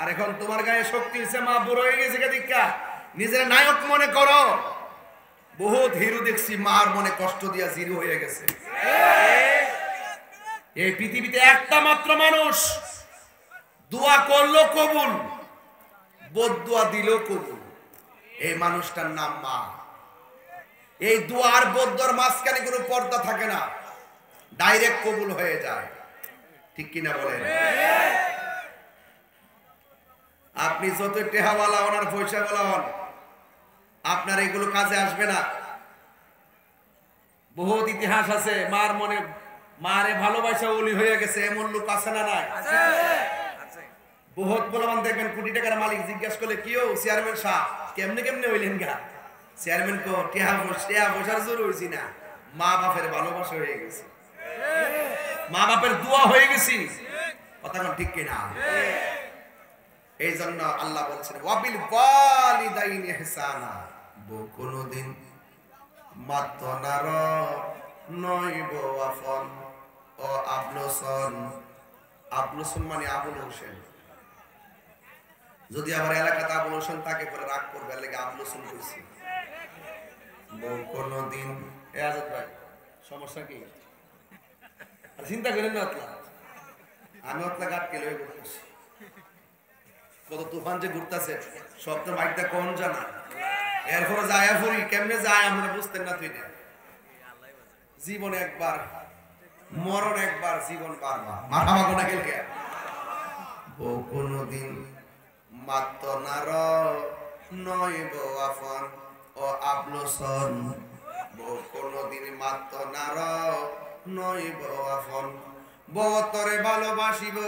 আর এখন তোমার গায়ে শক্তি এসে মা বুড়ো হয়ে গেছে দীক্ষা নিজের নায়ক মনে করো। বহুত হিরো দেখছি মার মনে কষ্ট দিয়া জিরো হয়ে গেছে। এই পৃথিবীতে একটা মাত্র মানুষ দোয়া করলো কবুল, বদদুয়া দিল কবুল, এই মানুষটার নাম মা। এই দোয়া আর বদদুয়ার মাঝখানে কোনো পর্দা থাকে না, ডাইরেক্ট কবুল হয়ে যায়। ঠিক কিনা বলেন? আপনি যত টেহাওয়ালা হন আর পয়সাওয়ালা হন, আপনার এগুলো কাজে আসবে না। বহুত ইতিহাস আছে মার মনে, মারে ভালোবাসা ওলি হয়ে গেছে এমন লোক আছে না? নাই? বহুত বলবান দেখবেন কোটি টাকার মালিক জিজ্ঞাসা করলে কিও চেয়ারম্যান সাহেব কেমনে কেমনে হইলেন গা? চেয়ারম্যান কো টেহা বসার জোর হইছি না, মা বাপের ভালোবাসা হয়ে গেছে, মা বাপের দোয়া হয়ে গেছি। কথা কোন ঠিক কিনা? এই জন্য আল্লাহ বলছেন ওয়াবিল ওয়ালিদাইনি ইহসানা, কোনদিন মাতনার নইব আফন ও আবলসন। আবলসন মানে আবুল হোসেন। যদি আমার এলাকাতে আবুল হোসেন তাকে পরে রাগ করবে লাগে আবলসন কইছি। বউ কোনদিন এ আজাদ ভাই সমস্যা কি? আর চিন্তা করেন না অতলা, আমি অতলা গাট কেলে করতেছি। কত তুফান যে ঘুরতেছে সব তো মাইকটা কোন জানা। এরপরে যায় ফুরি কেমনে যায় আমরা বুঝতেন না। তুই জীবন একবার, মরণ একবার, জীবন বারবার। মাথা কোনা গেল বউ কোনদিন মাতনার নইব আফন ও আবলসন। বউ কোনদিন মাতনার নইব আফন। বউ তরে ভালোবাসিব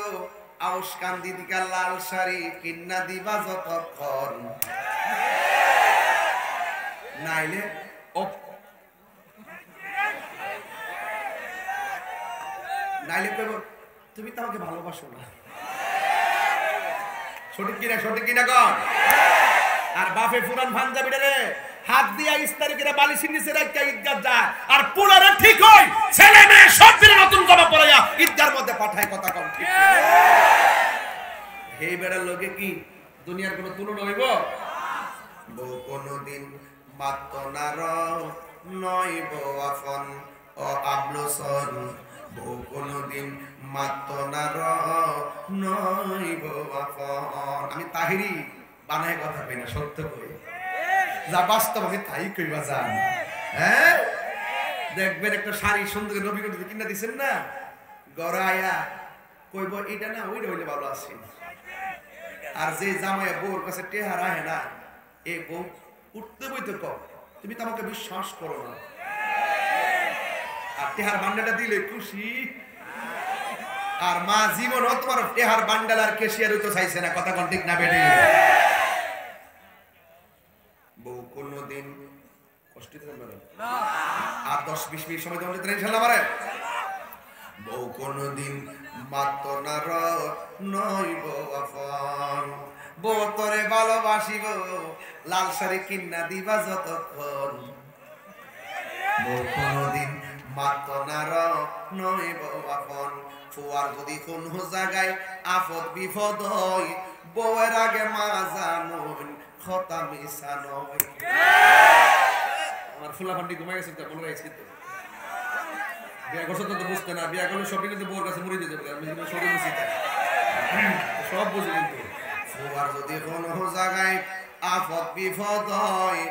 আউশ কান্দি দিকা লাল শাড়ি কিন্না দিবা যতক্ষণ। নাইলে নাইলে কইব তুমি তো আমাকে ভালোবাসো না। সঠিক কিনা? সঠিক কিনা কন? আর বাপে পুরান পাঞ্জাবিটা রে হাত দিয়া ইস্তারি করে বালিশের নিচে রাখা ঈদগাহ যায়, আর পুরারে ঠিক হয় ছেলে মেয়ে সব দিনে নতুন জামা পরাইয়া ঈদগাহর মধ্যে পাঠায়। কথা কম ঠিক? এই বেড়ার লোকে কি দুনিয়ার কোনো তুলনা হইব? বউ কোনদিন মাতনার নইব আফন ও আবলসন। বউ কোনদিন মাতনার নইব আফন। আমি তাহিরি বানায় কথা কই না, সত্য কই, যা বাস্তব আমি তাই কইবা জান। হ্যাঁ দেখবেন একটা শাড়ি সুন্দর নবী করে কিনা দিছেন না, গড়াইয়া কইব এটা না ওইটা হইলে ভালো আছে। আর যে জামাই বউর কাছে টেহা রাহে না, এই বউ উঠতে বইতে কম তুমি তো আমাকে বিশ্বাস করো না, আর টেহার বান্ডাটা দিলে খুশি। আর মা জীবন তোমার টেহার বান্ডাল আর কেশিয়ার হইতে চাইছে না। কথা কোন ঠিক না বেটি? বউ কোনদিন কষ্ট দিতে পারে না। আর 10-20 মিনিট সময় তোমাদের ট্রেন ইনশাআল্লাহ পারে। বউ কোনদিন মাতনার নইব আফন। বউ তোরে ভালোবাসিব লাল শাড়ি কিন্না দিবা যতক্ষণ। বউ কোনদিন মাতনার নইব আফন। ফুয়ার যদি কোন জায়গায় আফদ বিপদ হয়, বউয়ের আগে মা জানুন কথা মিশা নয়। আমার ফুলা ফান্ডি ঘুমাই গেছে, মনে রাখছি তো বিয়া করছো তো বুঝতে না, বিয়া করলে সবই কিন্তু বউর কাছে মুড়ি দিয়ে যাবে, আমি কিন্তু সবই বুঝি সব বুঝি। কিন্তু ফুয়ার যদি কোন জায়গায় আফদ বিপদ হয়,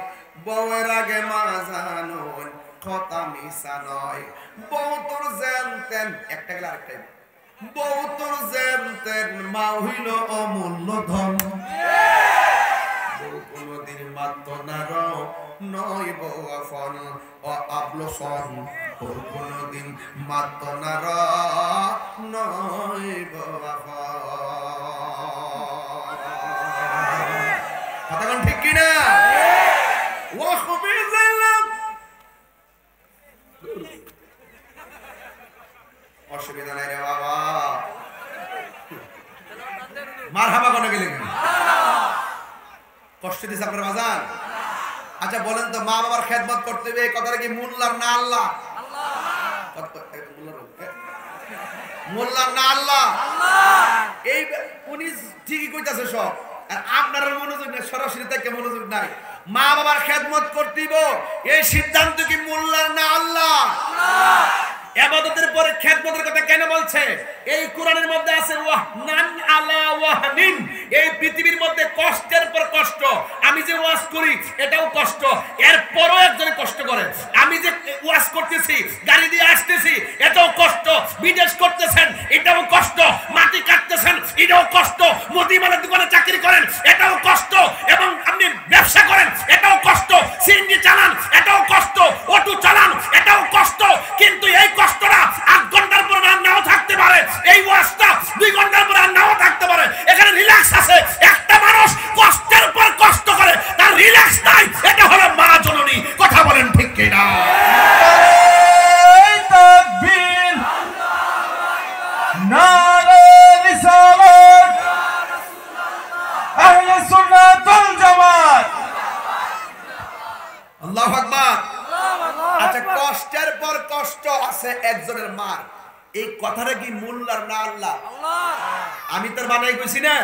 বউয়ের আগে মা জানুন কথা মিশা নয়। বউ তোর জানতেন একটা গেলে আরেকটাই, বউ তোর জানতেন মা হইল অমূল্য ধন। বউ কোনদিন মাতনার নইব আফন ও আবলসন। বউ কোনদিন মাতনার নইব আফন। কথা কোন ঠিক কিনা? ওয়া খুবই জানলাম অসুবিধা নাই রে বাবা। মারহাবা কোন গেলে কষ্ট দিছে আপনার বাজান? আচ্ছা বলেন তো, মা বাবার খেদমত করতে হবে এই কথাটা কি মোল্লার না আল্লাহ? মোল্লা না আল্লাহ? এই উনি ঠিকই কইতাছে সব, আর আপনার মনোযোগ নাই, সরাসরি থেকে মনোযোগ নাই। মা বাবার খেদমত করতেইব, এই সিদ্ধান্ত কি মোল্লার না আল্লাহ? ইবাদতের পরে খেদমতের কথা কেন বলছে? এই কোরআনের মধ্যে আছে ওয়াহনান আলা ওয়াহনিন, এই পৃথিবীর মধ্যে কষ্টের পর কষ্ট। আমি যে ওয়াজ করি এটাও কষ্ট, এরপরও একজনে কষ্ট করে। আমি যে ওয়াজ করতেছি, গাড়ি দিয়ে আসতেছি, এটাও কষ্ট। বিদেশ করতেছেন, এটাও কষ্ট। মাটি কাটতেছেন, এটাও কষ্ট। মুদিমানের দোকানে চাকরি করেন, এটাও কষ্ট। এবং আপনি ব্যবসা করেন, এটাও কষ্ট। সিএনজি চালান, এটাও কষ্ট। অটো চালান, এটাও কষ্ট। কিন্তু এই কষ্টটা 8 ঘন্টার পর আর নাও থাকতে পারে, এই ওয়াজটা 2 ঘন্টার পর আর নাও থাকতে পারে। এখানে রিল্যাক্স আছে। একটা মানুষ কষ্টের পর কষ্ট করে, তার রিল্যাক্স নাই, এটা হলো মা জননী। কথা বলেন ঠিক কি না? তাকবীর, নারে রিসালাত, আহলে সুন্নাত ওয়াল জামাত। আল্লাহু আকবার। আচ্ছা, কষ্টের পর কষ্ট আছে একজনের মার, এই কথাটা কি মোল্লার না আল্লাহ? আমি তোর বানাই কইছি না?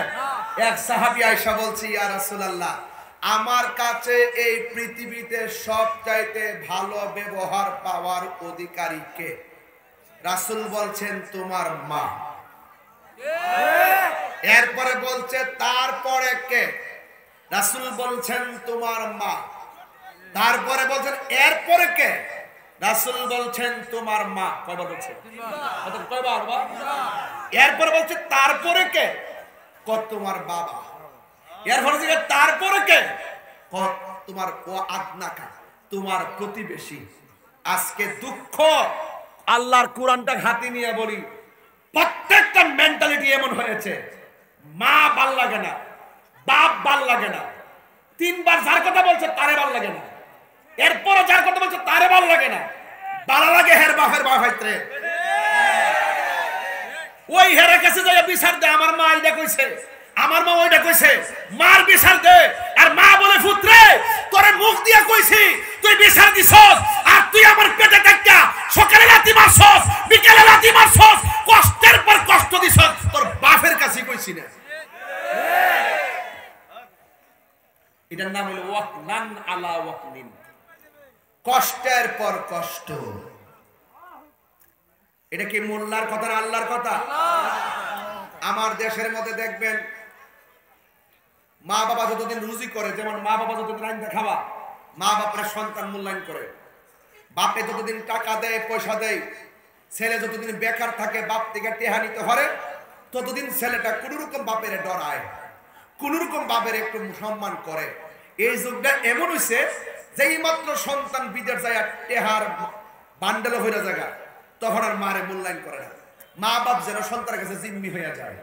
এক সাহাবী আয়েশা বলছি, ইয়া রাসূলুল্লাহ, আমার কাছে এই পৃথিবীতে সবচাইতে ভালো ব্যবহার পাওয়ার অধিকারী কে? রাসূল বলছেন তোমার মা। এরপরে বলছে তারপরে কে? রাসূল বলছেন তোমার মা। তারপরে বলছেন এরপরে কে? রাসূল বলছেন তোমার মা। কয়বার বলছে? কয়বার? এরপরে বলছে তারপরে কে? তোমার বাবা। এরপরে বলছে তারপরে কে? তোমার আদনাকা, তোমার প্রতিবেশী। আজকে দুঃখ, আল্লাহর কোরআনটা হাতে নিয়ে বলি, প্রত্যেকটা মেন্টালিটি এমন হয়েছে, মা ভাল লাগে না, বাপ ভাল লাগে না। 3 বার যার কথা বলছে তারে ভাল লাগে না, এরপরে যার কথা বলছে তারে ভাল লাগে না। ভালো লাগে হের বাপের বাপ হইতে, ওই হেরে কাছে যাই বিচার দে, আমার মা এইটা কইছে, আমার মা ওইটা কইছে, মার বিচার দে। আর মা বলে পুত্রে, তোরে মুখ দিয়া কইছি, তুই বিচার দিছস, আর তুই আমার পেটে দেখা সকালে লাথি মারছস, বিকেলে লাথি মারছস, কষ্টের পর কষ্ট দিছস, তোর বাপের কাছে কইছি না। এটার নাম হলো ওয়াহনান আলা ওয়াহনিন, কষ্টের পর কষ্ট। এটা কি মোল্লার কথা না আল্লাহর কথা? আমার দেশের মধ্যে দেখবেন, মা বাবা যতদিন রুজি করে, যেমন মা বাবা যতদিন আইন খাওয়া, মা বাপের সন্তান মূল্যায়ন করে। বাপে যতদিন টাকা দেয়, পয়সা দেয়, ছেলে যতদিন বেকার থাকে, বাপ থেকে টেহা নিতে পারে, ততদিন ছেলেটা কোন রকম বাপের ডরায়, কোন রকম বাপের একটু সম্মান করে। এই যুগটা এমন হইছে, যেই মাত্র সন্তান বিদেশ যায় টেহার বান্ডেল হইয়া জায়গা, তখন আর মারে মূল্যায়ন করে না। মা বাপ যেন সন্তানের কাছে জিম্মি হইয়া যায়।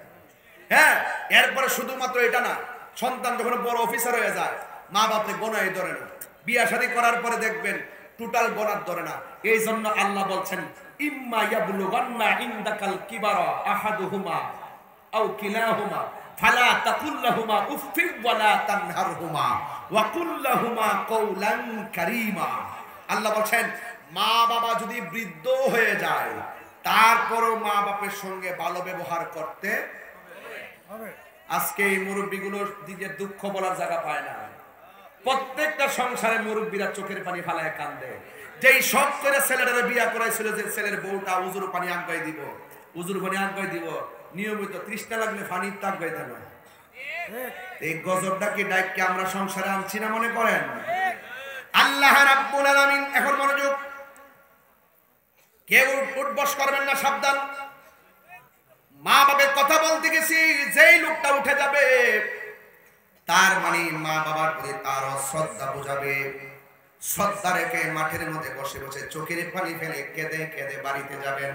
হ্যাঁ, এরপরে শুধুমাত্র এটা না, সন্তান যখন বড় অফিসার হয়ে যায়, মা বাপরে গোনায় ধরে না। বিয়া শাদী করার পরে দেখবেন টোটাল গোনার ধরে না। এই জন্য আল্লাহ বলছেন, ইম্মা ইয়াবলুগান্না ইনদাকাল কিবারা আহাদুহুমা আও কিলাহুমা ফালা তাকুল লাহুমা উফফিন ওয়ালা তানহারহুমা ওয়া কুল লাহুমা কওলান কারীমা। আল্লাহ বলেন, মা বাবা যদি বৃদ্ধ হয়ে যায়, তারপরও মা বাপের সঙ্গে ভালো ব্যবহার করতে হবে। আজকে এই মুরব্বীগুলোর দিকে দুঃখ বলার জায়গা পায় না। প্রত্যেকটা সংসারে মুরব্বীরা চোখের পানি ফালায় কান্দে। যেই সব করে ছেলেটারে বিয়া করাইছিল, যে ছেলের বউটা উজুর পানি আগাই দিব, উজুর পানি আগাই দিব, নিয়মিত তৃষ্ণা লাগলে পানি তাগাই দেবে। এই গজবটা কি ডাইককে আমরা সংসারে আনছি না মনে করেন? আল্লাহ রাব্বুল আলামিন, এখন মনোযোগ, কেউ উঠবস করবেন না, সাবধান। মা বাবার কথা বলতে গেছি, যেই লোকটা উঠে যাবে, তার মানে মা বাবার প্রতি তার শ্রদ্ধা বোঝাবে। শ্রদ্ধা রেখে মাঠের মধ্যে বসে বসে চোখের পানি ফেলে কেঁদে কেঁদে বাড়িতে যাবেন।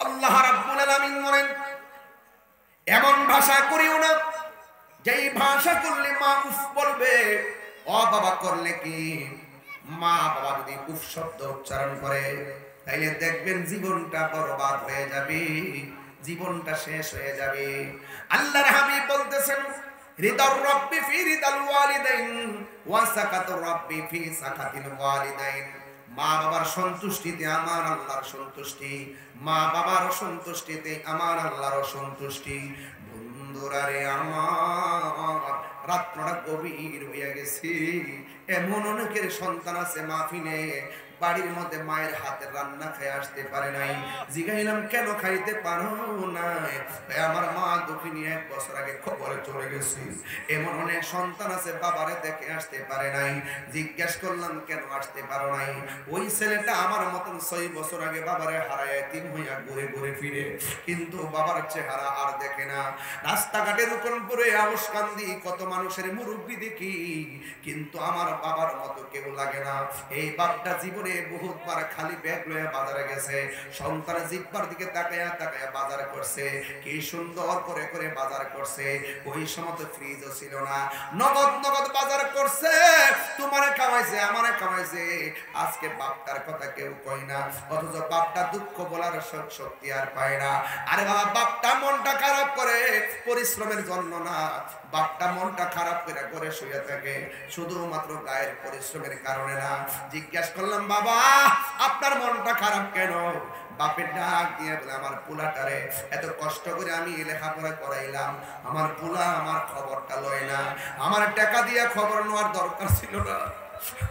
আল্লাহ রাব্বুল আলামিন বলেন, এমন ভাষা করিও না যেই ভাষা করলে মা উফ বলবে। ও বাবা করলে কি, মা বাবা যদি উফ শব্দ উচ্চারণ করে, তাইলে দেখবেন জীবনটা বরবাদ হয়ে যাবে, জীবনটা শেষ হয়ে যাবে। আল্লাহর হাবিব বলতেছেন, রিদার রাব্বি ফি রিদাল ওয়ালিদাইন ওয়া সাকাতুর রাব্বি ফি সাকাতিল ওয়ালিদাইন। মা বাবার সন্তুষ্টিতে আমার আল্লাহর সন্তুষ্টি, মা বাবার সন্তুষ্টিতে আমার আল্লাহর সন্তুষ্টি। বন্ধুরা রে আমার, রাত্রটা গভীর হয়ে গেছে। এমন অনেকের সন্তান আছে মাহফিলে বাড়ির মধ্যে মায়ের হাতের রান্না খেয়ে আসতে পারে নাই। জিজ্ঞাইলাম কেন খাইতে পারো নাই? আমার মা দুঃখিনী 1 বছর আগে খবরে চলে গেছি। এমন অনেক সন্তান আছে বাবারে দেখে আসতে পারে নাই। জিজ্ঞেস করলাম কেন আসতে পারো নাই? ওই ছেলেটা আমার মতন 6 বছর আগে বাবারে হারায় এতিম হইয়া ঘুরে ঘুরে ফিরে, কিন্তু বাবার চেহারা আর দেখে না। রাস্তাঘাটে রুকন পরে আওস কান্দি কত মানুষের মুরব্বি দেখি, কিন্তু আমার বাবার মতো কেউ লাগে না। এই বাপটা জীবনে বহুতবার খালি ব্যাগ লয়ে বাজারে গেছে, সন্তানের জিব্বার দিকে তাকায়া তাকায়া বাজার করছে, কি সুন্দর করে করে বাজার করছে। ওই সময় তো ফ্রিজও ছিল না, নগদ নগদ বাজার করছে। তোমারে কামাইছে, আমারে কামাইছে। আজকে বাপটার কথা কেউ কয় না, অথচ বাপটা দুঃখ বলার শক্তি আর পায় না। আরে বাবা, বাপটা মনটা খারাপ করে পরিশ্রমের জন্য না, বাপটা মনটা খারাপ করে ঘরে শুয়ে থাকে শুধুমাত্র গায়ের পরিশ্রমের কারণে না। জিজ্ঞাসা করলাম বাবা আপনার মনটা খারাপ কেন? বাপের ডাক দিয়ে বলে আমার পোলাটারে এত কষ্ট করে আমি লেখাপড়া করাইলাম, আমার পোলা আমার খবরটা লয় না। আমার টাকা দিয়ে খবর নেওয়ার দরকার ছিল না।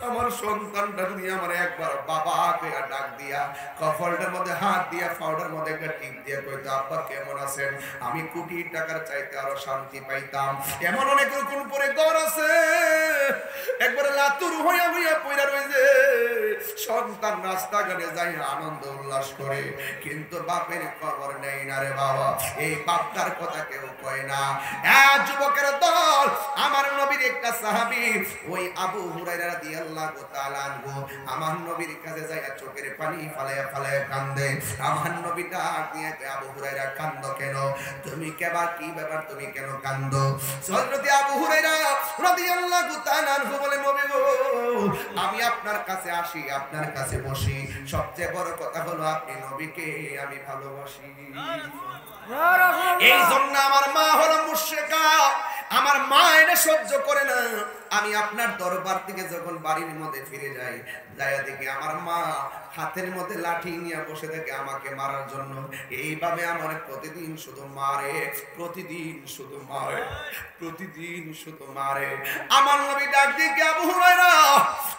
আমার সন্তানটা যদি আমার একবার বাবা কইয়া ডাক দিয়া কফলটার মধ্যে হাত দিয়া ফাউডার মধ্যে একটা টিপ দিয়ে কইতো আব্বা কেমন আছেন, আমি কোটি টাকার চাইতে আরো শান্তি পাইতাম। এমন অনেক রকম পরে ঘর আছে একবারে লাতুর হইয়া হইয়া পইরা রইছে, সন্তান রাস্তাঘাটে যাই আনন্দ উল্লাস করে, কিন্তু বাপের খবর নেই না রে বাবা। এই বাপটার কথা কেউ কয় না। যুবকের দল, আমার নবীর একটা সাহাবী ওই আবু হুরায়রা রাদিয়াল্লাহু তাআলা আনহু আমার নবীর কাছে যাইয়া চোখের পানি ফালায়া ফালায়া কান্দে। আমার নবী ডাক দিয়ে আবু হুরায়রা কান্দো কেন? তুমি কেবা কি ব্যাপার, তুমি কেন কান্দো? হযরত আবু হুরায়রা রাদিয়াল্লাহু তাআলা আনহু বলে নবী গো, আমি আপনার কাছে আসি, আপনার কাছে বসি, সবচেয়ে বড় কথা হলো আপনি নবীকে আমি ভালোবাসি। এই জন্য আমার মা হলো মুশরিকা, আমার মা এটা সহ্য করে না। আমি আপনার দরবার থেকে যখন বাড়ির মধ্যে ফিরে যাই, যাইয়া দেখি আমার মা হাতের মধ্যে লাঠি নিয়ে বসে থাকে আমাকে মারার জন্য। এইভাবে আমার প্রতিদিন শুধু মারে, প্রতিদিন শুধু মারে, প্রতিদিন শুধু মারে। আমার নবী ডাক দিয়ে আবু হুরায়রা,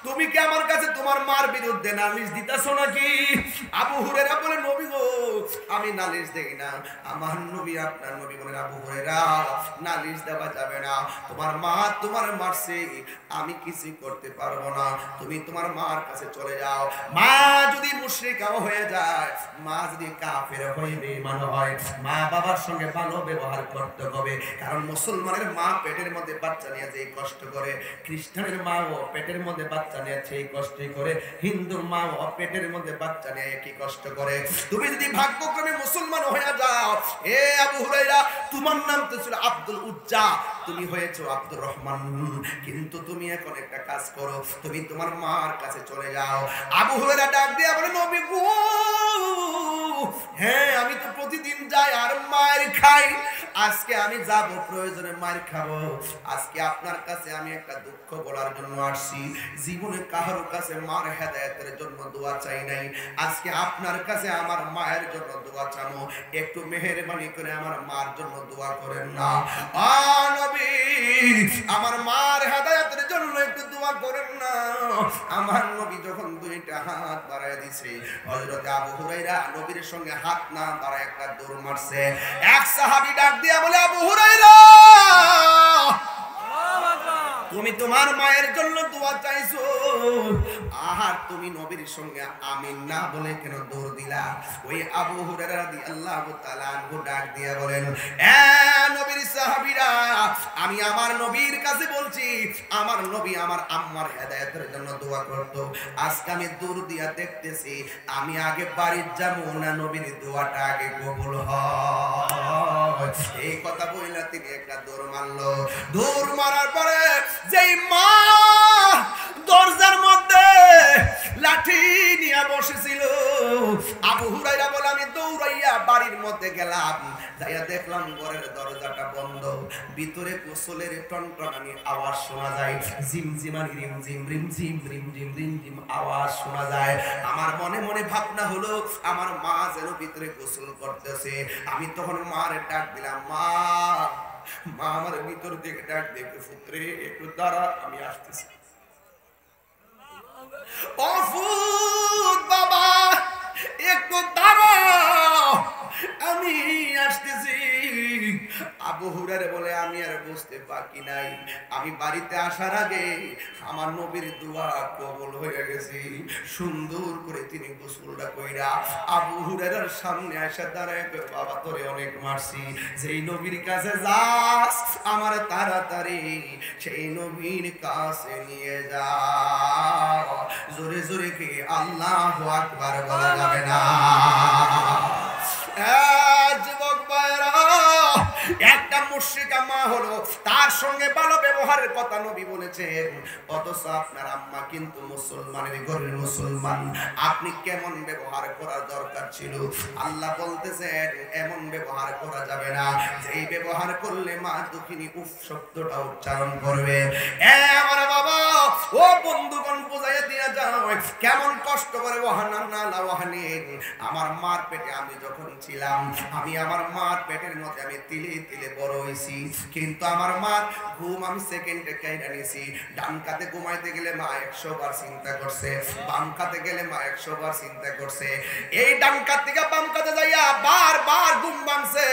তুমি কি আমার কাছে তোমার মার বিরুদ্ধে নালিশ দিতেছো নাকি? আবু হুরায়রা বলে নবী গো, আমি নালিশ দেই না। আমার নবী, আপনার নবী বলেন আবু হুরায়রা নালিশ দেওয়া যাবে না, তোমার মা তোমার মারছে, আমি কিছু করতে পারবো না, তুমি তোমার মার কাছে চলে যাও। মা যদি মুশরিকা হয়ে যায়, মা যদি কাফের হয়ে বেঈমান হয়, মা বাবার সঙ্গে ভালো ব্যবহার করতে হবে। কারণ মুসলমানের মা পেটের মধ্যে বাচ্চা নিয়ে যে কষ্ট করে, খ্রিস্টানের মা ও পেটের মধ্যে বাচ্চা নিয়ে সেই কষ্ট করে, হিন্দুর মা ও পেটের মধ্যে বাচ্চা নিয়ে একই কষ্ট করে। তুমি যদি ভাগ্যক্রমে মুসলমান হয়ে যাও, এ আবু হুরায়রা, তোমার নাম তো ছিল আব্দুল উজ্জা, তুমি হয়েছো আব্দুর রহমান, কিন্তু তুমি এখন একটা কাজ করো, তুমি তোমার মার কাছে চলে যাও। আবু হুরায়রা ডাক দিয়ে বলে নবী গো, হ্যাঁ আমি তো প্রতিদিন যাই আর মার খাই, আজকে আমি যাব, প্রয়োজনে মার খাবো। আজকে আপনার কাছে আমি একটা দুঃখ বলার জন্য আসছি। জীবনে কারো কাছে মার হেদায়েতের জন্য দোয়া চাই নাই, আজকে আপনার কাছে আমার মায়ের জন্য দোয়া চাবো। একটু মেহেরবানি করে আমার মার জন্য দোয়া করেন না। নবী, আমার মার হেদায়েতের জন্য একটু দোয়া করেন না। আমার নবী যখন দুইটা হাত বাড়ায় দিছে, হযরত আবু হুরায়রা নবীর সঙ্গে হাত না বাড়ায় একটা দৌড় মারছে। এক সাহাবী ডাক দিয়া বলে আবু হুরায়রা, তুমি তোমার মায়ের জন্য দোয়া চাইছো, আর তুমি নবীর সঙ্গে আমিন না বলে কেন দৌড় দিলা? ওই আবু হুরায়রা রাদিয়াল্লাহু তাআলা আনহু ডাক দিয়া বলেন, এ নবীর সাহাবীরা, আমি আমার নবীর কাছে বলছি, আমার নবী আমার আম্মার হেদায়েতের জন্য দোয়া করত। আজকে আমি দৌড় দিয়া দেখতেছি, আমি আগে বাড়ির যাবো না নবীর দোয়াটা আগে কবুল হয়। এই কথা বইলা তিনি একটা দৌড় মারলো। দৌড় মারার পরে যেই মা দরজার মধ্যে লাঠি নিয়ে বসেছিল, আবু হুরায়রা বলে আমি দৌড়াইয়া বাড়ির মধ্যে গেলাম, যাইয়া দেখলাম ঘরের দরজাটা বন্ধ, ভিতরে গোসলের টনটনানি আওয়াজ শোনা যায়, ঝিমঝিমানি রিমঝিম রিমঝিম রিমঝিম রিমঝিম আওয়াজ শোনা যায়। আমার মনে মনে ভাবনা হলো আমার মা যেন ভিতরে গোসল করতেছে। আমি তখন মার ডাক দিলাম, মা। মা আমার ভিতর থেকে ডাক দেখে, পুত্রে একটু দাঁড়া, আমি আসতেছি। ও ফুত বাবা, একটু দাঁড়াও, আমি আসতেছি। আবু হুরায়রা বলে, আমি আর বুঝতে বাকি নাই, আমি বাড়িতে আসার আগে আমার নবীর দোয়া কবুল হয়ে গেছে। সুন্দর করে তিনি গোসলটা কইরা আবু হুরায়রার সামনে এসে দাঁড়ায়, বাবা তোরে অনেক মারছি, যেই নবীর কাছে যাস আমার তাড়াতাড়ি সেই নবীর কাছে নিয়ে যা। জোরে জোরে কি আল্লাহু আকবার বলা যাবে না? যুবক ভাইরা, একটা মুশরিকা মা হলো, তার সঙ্গে ভালো ব্যবহারের কথা নবী বলেছেন, অথচ আপনার আম্মা কিন্তু মুসলমানের ঘরের মুসলমান। আপনি কেমন ব্যবহার করার দরকার ছিল? আল্লাহ বলতেছেন এমন ব্যবহার করা যাবে না, এই ব্যবহার করলে মা দুঃখিনী উফ শব্দটা উচ্চারণ করবে। আমার বাবা, ও বন্ধুগণ, বুঝাইয়া দিয়া যাও কেমন কষ্ট করে আমার মার পেটে আমি যখন ছিলাম, আমি আমার মার পেটের মধ্যে আমি তিলে তিলে বড় হয়েছি, কিন্তু আমার মার ঘুম আমি সেকেন্ডে কেটে নিয়েছি। ডান কাতে ঘুমাইতে গেলে মা 100 বার চিন্তা করছে, বাম কাতে গেলে মা 100 বার চিন্তা করছে। এই ডান কাত থেকে বাম কাতে যাইয়া বারবার ঘুম ভাঙছে।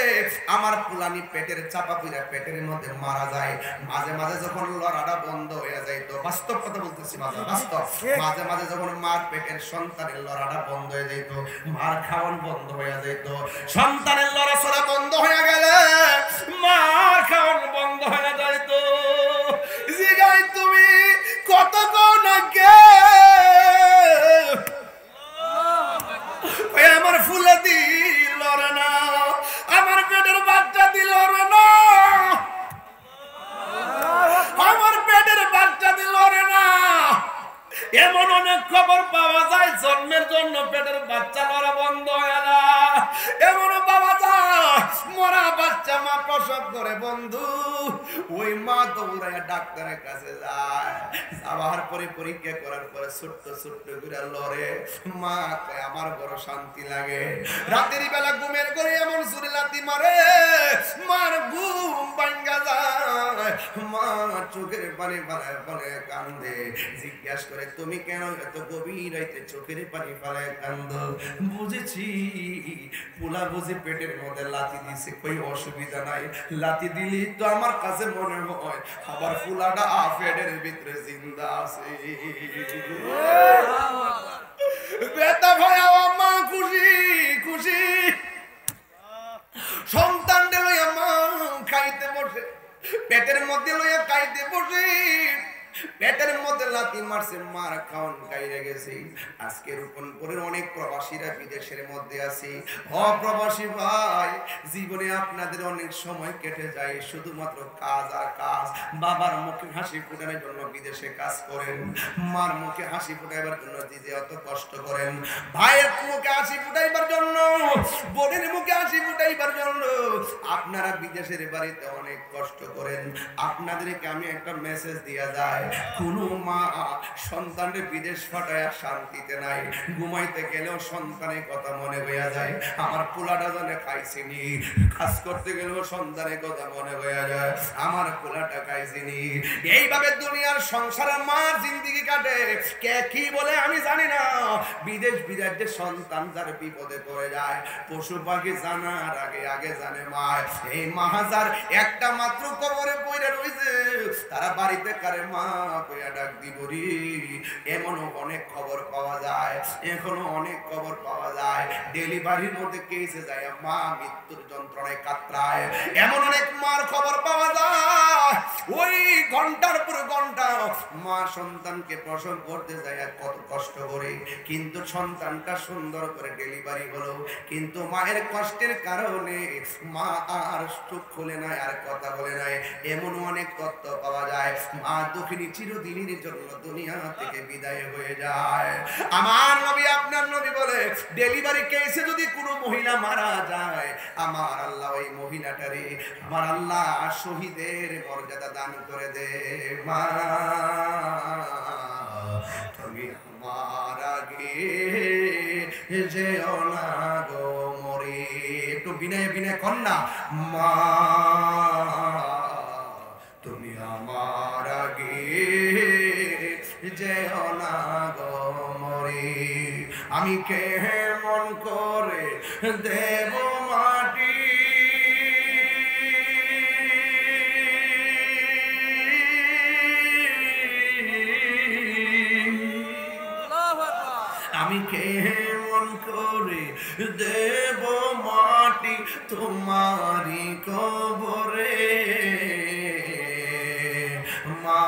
আমার পুলানি পেটের চাপা পুরা পেটের মধ্যে মারা যায়। মাঝে মাঝে যখন লড়াটা বন্ধ হয়ে যাইত, বাস্তব কথা বলতেছি, বাস্তব, মাঝে মাঝে যখন মার পেটের সন্তানের লড়াটা বন্ধ হয়ে যাইত, মার খাওয়ান বন্ধ হয়ে যাইত, সন্তানের লড়াচড়া বন্ধ হয়ে গেলে মার খাওয়ান বন্ধ হয়ে যাইত। জিগাই তুমি কত কোন আগে আমার ফুলে দিল না, আমার পেটের বাচ্চা দিল না, আমার পেটের বাচ্চা দিল না। এমন অনেক খবর পাওয়া যায়, জন্মের জন্য পেটের বাচ্চা মরা বন্ধ হয় না। এমন পাওয়া যায় মরা বাচ্চা মা প্রসব করে, বন্ধু ওই মা দৌড়ায় ডাক্তারের কাছে যায়, যাওয়ার পরে পরীক্ষা করার পরে ছোট্ট ছোট্ট করে লড়ে। মা কয় আমার বড় শান্তি লাগে। রাতের বেলা ঘুমের করে এমন জোরে লাথি মারে, মার ঘুম ভাঙ্গা যায়। মা চোখের পানি ফেলায় ফেলে কান্দে। জিজ্ঞাসা করে, তুমি কেন এত গভীর রাইতে চোখের পানি ফেলায় কান্দ? বুঝেছি পোলা বুঝে পেটের মধ্যে লাথি দিছে, কই অসুবিধা নাই, লাথি দিলি তো আমার কাছে মনে হয় আবার পোলাটা পেটের ভিতরে জিন্দা আছে। বেটা ভাই মা খুশি খুশি, সন্তান লইয়া মা খাইতে বসে, পেটের মধ্যে লইয়া খাইতে বসে, পেটের মধ্যে লাথি মারছে, মার খাওয়ান খাইয়ে গেছে। আজকে রূপনপুরের অনেক প্রবাসীরা বিদেশের মধ্যে আছে। অপ্রবাসী ভাই, জীবনে আপনাদের অনেক সময় কেটে যায় শুধুমাত্র কাজ আর কাজ। বাবার মুখে হাসি ফোটানোর জন্য বিদেশে কাজ করেন, মার মুখে হাসি ফোটাইবার জন্য দিদি অত কষ্ট করেন, ভাইয়ের মুখে হাসি ফুটাইবার জন্য, বোনের মুখে হাসি ফুটাইবার জন্য আপনারা বিদেশের বাড়িতে অনেক কষ্ট করেন। আপনাদেরকে আমি একটা মেসেজ দিয়া যায়, কোন মা সন্তানের বিদেশ পাঠায় শান্তিতে নাই, ঘুমাইতে গেলেও সন্তানের কথা মনে হইয়া যায়, আমার পোলাটা জানে খাইছিনি, কাজ করতে গেলেও সন্তানের কথা মনে হইয়া যায়, আমার পোলাটা খাইছিনি। এইভাবে দুনিয়ার সংসারের মার জিন্দেগি কাটে। কে কি বলে আমি জানি না, বিদেশ বিরাজ্যে সন্তান যার বিপদে পড়ে যায়, পশু পাখি জানার আগে আগে জানে মা। এই মাহাজার একটা মাত্র কবরে পড়ে রইছে, তারা বাড়িতে কারে মা কইয়া ডাক দিবরি। এমনও অনেক খবর পাওয়া যায়, এখনো অনেক খবর পাওয়া যায়, ডেলিভারির মধ্যে কেসে যায় মা মৃত্যুর যন্ত্রণায় কাতরায়, এমন অনেক মার খবর পাওয়া যায়। ওই ঘন্টার পর ঘন্টা মা সন্তানকে প্রসব করতে যায় কত কষ্ট করে, কিন্তু সন্তানটা সুন্দর করে ডেলিভারি হলো, কিন্তু মায়ের কষ্টের কারণে মা আর চোখ খুলে নাই, আর কথা বলে নাই। এমন অনেক তথ্য পাওয়া যায়। মা দুঃখিনী চিরদিনের জন্য দুনিয়া থেকে বিদায় হয়ে যায়। আমার নবী, আপনার নবী বলে, ডেলিভারি কেসে যদি কোনো মহিলা মারা যায়, আমার আল্লাহ ওই মহিলাটারে, আমার আল্লাহ শহীদের মর্যাদা দান করে দে। মা তুমি আমার আগে যেও না গো মরে। একটু বিনয় বিনয় কন্যা, মা তুমি আমার আগে যেও না গো মরে। আমি কেমন করে দেব মাটি আমি কেমন করে দেব মাটি তোমারি কবরে। মা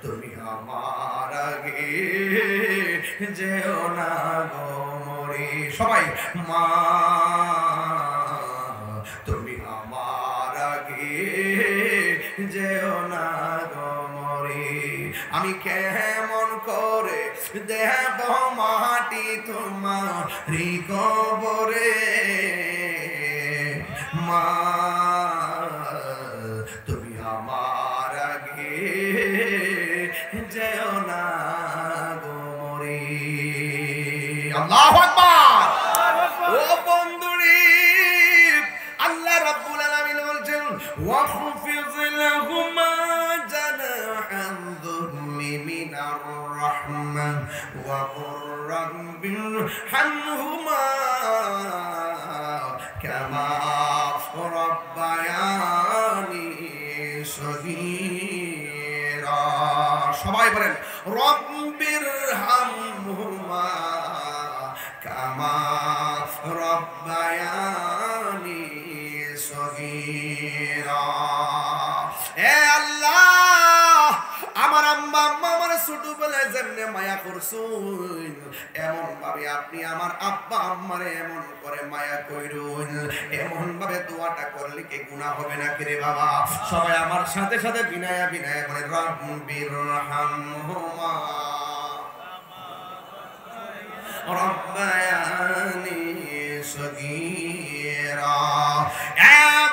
তুমি আমার আগে যেও না গো মরে। সবাই, মা তুমি আমার আগে যেও না গো মরে। আমি কেমন করে দেব মাটি তোমারি কবরে। মা তুমি আমার আগে যেও না গো মরে। আল্লাহু আকবার। ও বন্ধুরি, আল্লাহ রাব্বুল আলামিন বলছেন, ওয়াখফিজ লাহুমা জানাহান যুল্লি মিনার রাহমা ওয়া কুর রাব্বিরহামহুমা কামা রাব্বায়ানি সগীরা। সবাই বলেন, রাব্বিরহামহুমা কামা রাব্বায়ানি সগীরা। হে আল্লাহ, আমার আম্মা আমার ছোটবেলায় যেমনে মায়া করছুন, এমন ভাবে আপনি আমার আব্বা আম্মারে এমন করে মায়া কইরুন। এমন ভাবে দোয়াটা করলে কি গুনাহ হবে না কি রে বাবা? সবাই আমার সাথে সাথে বিনায়া বিনায়া বলে, রাব্বিরহামহুমা রাব্বায়ানি সগীরা।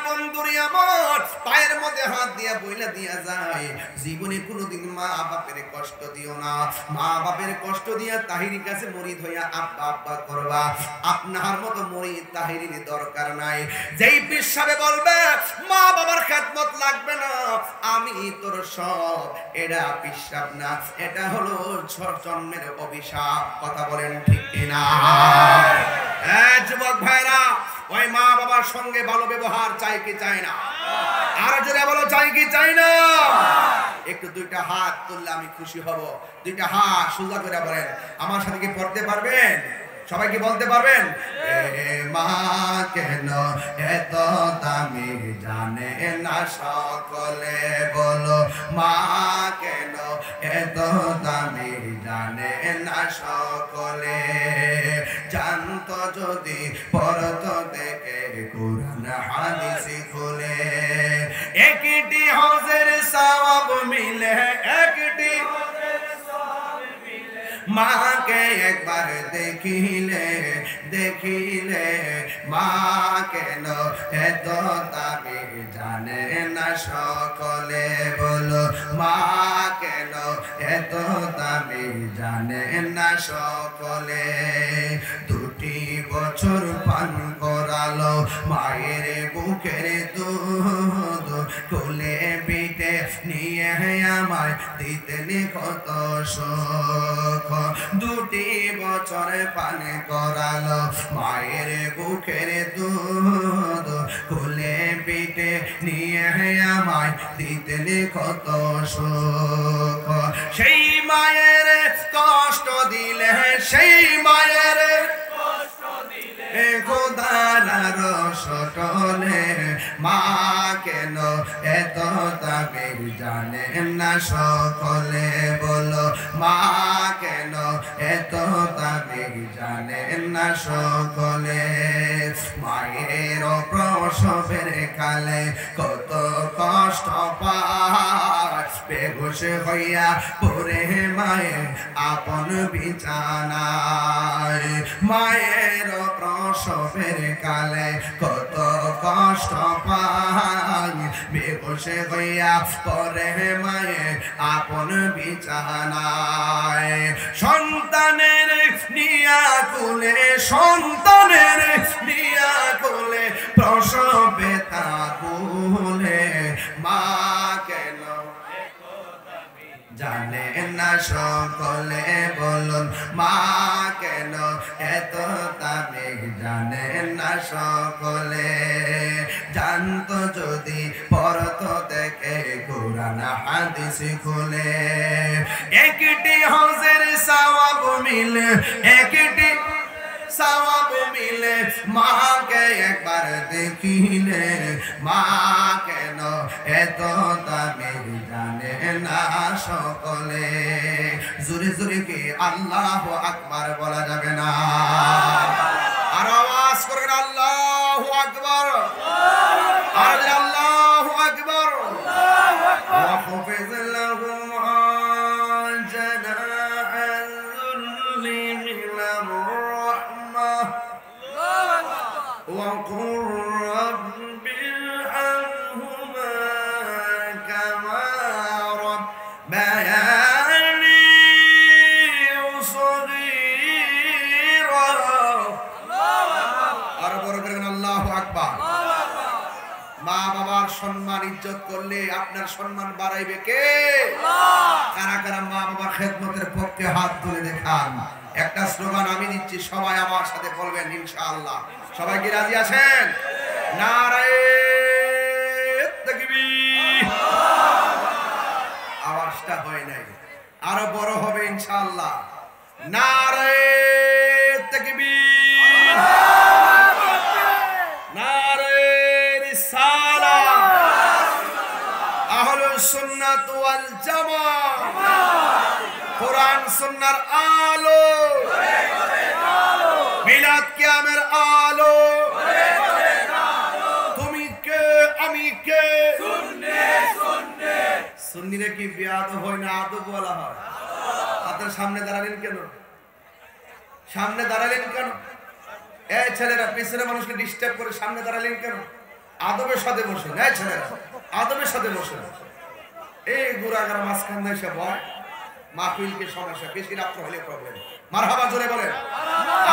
বন্ধুরি আমার, পায়ের মধ্যে হাত দিয়া বইলা দিয়া যায়, জীবনে কোনোদিন মা বাপের কষ্ট দিও না। মা বাপের কষ্ট দিয়া তাহিরির কাছে মরিদ হইয়া আব্বা আব্বা করবা। আপনার মতো মরিদ তাহিরির দরকার নাই। যেই পিসাবে বলবে মা বাবার খেদমত লাগবে না, আমি তোর সব, এটা পিসাব না, এটা হলো জন্মের অভিশাপ। কথা বলেন ঠিক কিনা? যুবক ভাইরা, ওই মা বাবার সঙ্গে ভালো ব্যবহার চাই কি চাই না? আর জোরে বলো, চাই কি চাই না? একটু দুইটা হাত তুললে আমি খুশি হব। দুইটা হাত সোজা করে বলেন, আমার সাথে কি পড়তে পারবেন? সবাই কি বলতে পারবেন? মা কেন এত দামি জানে না সকলে, বলো মা কেন এত দামি জানে না সকলে। জানতো যদি পড়তো দেখে কুরআন হাদিস খুলে, একটি হজের সওয়াব মিলে, একটি মাকে একবার দেখিলে, দেখিলে মা কেন এত দামি জানে না সকলে, বলো মা কেন এত দামি জানে না সকলে। দুটি বছর পান করালো মায়ের বুকের দুধ, কোলে পিঠে নিয়ে আমায় দিতেন কত সুখ। দুটি বছর পান করালো মায়ের বুকের দুধ, কোলে পিঠে নিয়ে আমায় দিতেন কত সুখ। সেই মায়ের কষ্ট দিলে, সেই মায়ের খোদার রস টলে, মা কেন এত দামি জানে না সকলে বলো মা কেন এত দামি জানে না সকলে মায়ের প্রসবের কালে কত কষ্ট পায় বেহুশ হইয়া পড়ে মায়ে আপন বিছানায় মায়ের প্রসবের কালে কত কষ্ট পায় বেহুশ হইয়া পড়ে মায়ে আপন বিছানায় সন্তানের নিয়া কোলে সন্তানের নিয়া কোলে প্রসবে তা বলে মা কেন জানে না সকলে বলুন মা কেন এত দামি জানে না সকলে জানতো যদি পড়তো দেখে কোরআন হাদিস খুলে একটি হজের সওয়াব মিলে একটি সওয়াব মিলে মাকে একবার দেখিলে মা কেন এত দামি জানে না সকলে জোরে জোরে কি আল্লাহু আকবার বলা যাবে না আর আওয়াজ করে আল্লাহু আকবার আর আল্লাহু আকবার ওয়া হাফিজ লাহুম وقل رب ارحمهما كما ربياني صغيرا আর বড় করে আল্লাহু আকবার মা বাবার সম্মান ইজ্জত করলে আপনার সম্মান বাড়াইবে কে আল্লাহ কারা কারা মা বাবার খেদমতের পক্ষে হাত তুলে দেখান একটা স্লোগান আমি দিচ্ছি সবাই আমার সাথে বলবেন ইনশাআল্লাহ সবাই কি রাজি আছেন নারে তাকবীর আওয়াজটা হয় নাই আরো বড় হবে ইনশাআল্লাহ নারে তাকবীর নারে রিসালাত আহলুস সুন্নাত ওয়াল জামাত কোরআন সুন্নাহর আলো মিলাদ কিয়ামের আলো তুমি কে আমি কে সুন্নিরে কি বেয়াদব হয় না আদব বলা হয় আপনার সামনে দাঁড়ালেন কেন সামনে দাঁড়ালেন কেন এই ছেলেরা পিছনে মানুষকে ডিস্টার্ব করে সামনে দাঁড়ালেন কেন আদবের সাথে বসে এই ছেলেরা আদবের সাথে বসে এই গুড়াগাড়া মাঝখান দিয়ে সব হয় মাহফিলকে সমস্যা বেশি রাত্র হলে প্রবলেম মারহাবা জোরে বলেন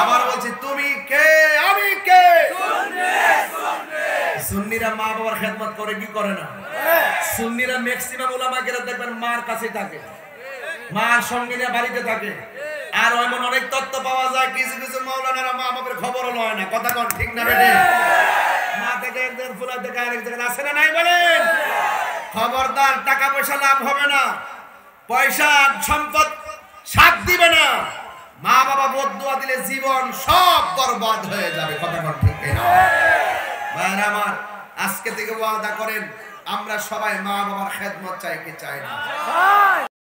আবার বলছি তুমি কে আমি কে সুন্নিরা মা বাবার খেদমত করে কি করে না সুন্নিরা ম্যাক্সিমাম উলামাকেরা দেখবেন মার কাছে থাকে মার সঙ্গে নিয়ে বাড়িতে থাকে আর এমন অনেক তথ্য পাওয়া যায় কিছু কিছু মাওলানারা মা বাবার খবরও লয় না কথা কোন ঠিক না বেটে মা থেকে একজন ফুলা থেকে আরেক জায়গায় আসে না নাই বলেন খবরদার টাকা পয়সা লাভ হবে না পয়সা সম্পদ সাথ দিবে না মা বাবা বদদুয়া দিলে জীবন সব বরবাদ হয়ে যাবে কথা কোন ঠিক না ভাইরা আমার আজকে থেকে ওয়াদা করেন আমরা সবাই মা বাবার খেদমত চাই কি চাই না